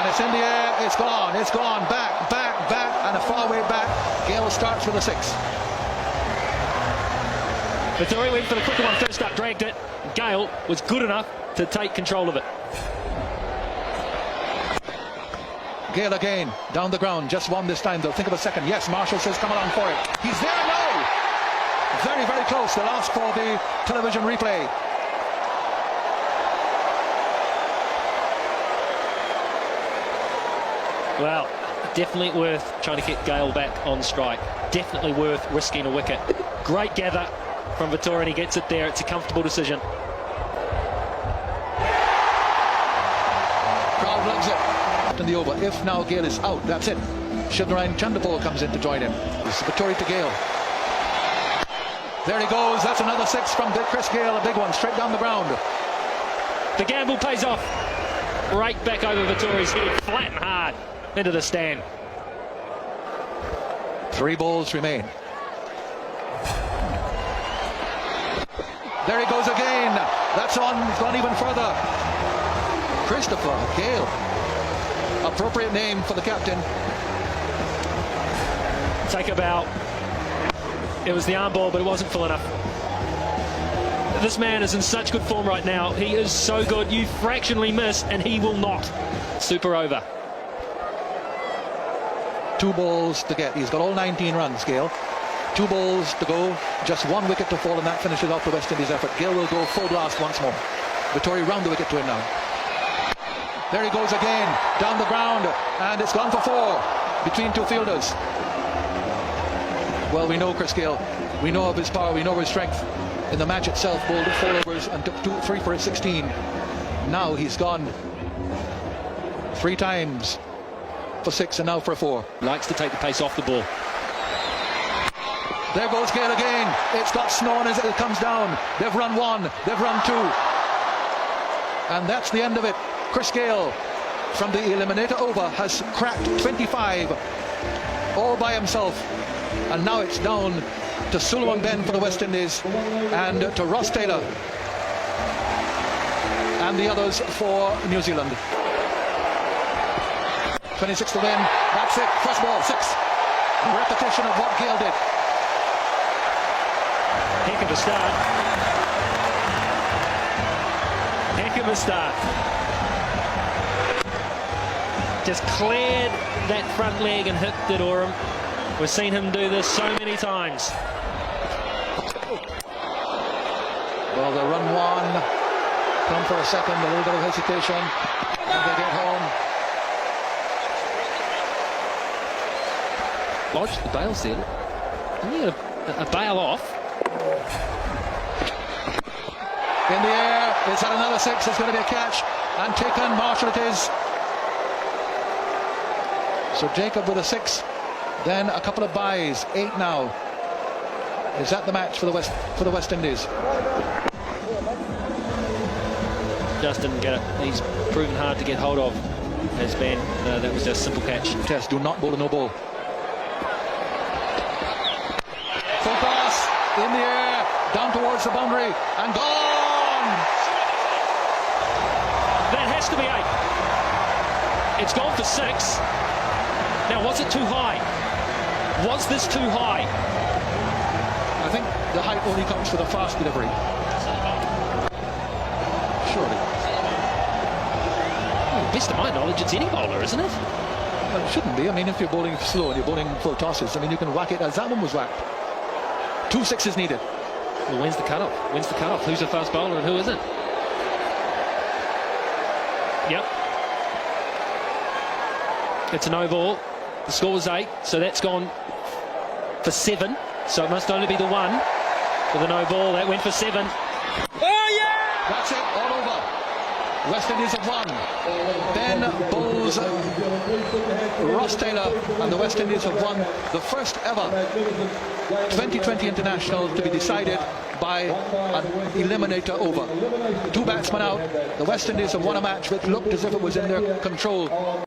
And it's in the air, it's gone, back, and a far way back. Gale starts with a 6. Vettori went for the quicker one first up, dragged it. Gale was good enough to take control of it. Gale again, down the ground, just one this time. They'll think of a second. Yes, Marshall says come along for it. He's there now! Very, very close. They'll ask for the television replay. Well, definitely worth trying to get Gale back on strike. Definitely worth risking a wicket. Great gather from Vettori, and he gets it there. It's a comfortable decision. Crowd loves it. In the over. If now Gale is out, that's it. Shivnarine Chanderpaul comes in to join him. This is Vettori to Gale. There he goes. That's another 6 from Chris Gale. A big one, straight down the ground. The gamble pays off. Right back over Vittori's head, flat and hard into the stand. 3 balls remain. There he goes again. That's on. He's gone even further. Christopher Gale. Appropriate name for the captain. Take a bow. It was the arm ball, but it wasn't full enough. This man is in such good form right now. He is so good. You fractionally miss, and he will not. Super over. 2 balls to get. He's got all 19 runs, Gale. 2 balls to go. Just 1 wicket to fall, and that finishes off the West Indies effort. Gale will go full blast once more. Vettori round the wicket to him now. There he goes again. Down the ground. And it's gone for 4 between 2 fielders. Well, we know Chris Gale. We know of his power. We know of his strength. In the match itself, bowled 4 overs and took 3 for 16. Now he's gone 3 times for 6 and now for 4. Likes to take the pace off the ball. There goes Gale again. It's got Snow as it comes down. They've run 1. They've run 2. And that's the end of it. Chris Gale from the eliminator over has cracked 25 all by himself. And now it's down to Sullivan Ben for the West Indies and to Ross Taylor and the others for New Zealand. 26 to win. That's it. First ball, 6. A repetition of what Gale did. Heck of a start. Heck of a start. Just cleared that front leg and hit the Durham. We've seen him do this so many times. Well, they run 1, come for a second, a little bit of hesitation, and they get home. Lodged the bails there. Didn't he get a bail off? In the air, it's at another 6, it's going to be a catch, and taken, Marshall it is. So Jacob with a 6, then a couple of byes, 8 now. Is that the match for the West Indies? Just didn't get it. He's proven hard to get hold of. Has been. That was just a simple catch. Test, do not bowl a no ball. Full pass in the air, down towards the boundary, and gone! That has to be 8. It's gone for 6. Now, was it too high? Was this too high? I think the height only comes for the fast delivery. Surely. Well, best of my knowledge, it's any bowler, isn't it? Well, it shouldn't be. I mean, if you're bowling slow and you're bowling full tosses, I mean, you can whack it as that one was whacked. 2 6s needed. Well, when's the cut-off? When's the cut-off? Who's a fast bowler and who isn't? Yep. It's a no ball. The score was 8, so that's gone for 7. So it must only be the 1 with a no ball. That went for 7. Oh, yeah! That's it, all over. West Indies have won. Ben bowls Ross Taylor, and the West Indies have won the first ever 2020 international to be decided by an eliminator over. 2 batsmen out. The West Indies have won a match which looked as if it was in their control.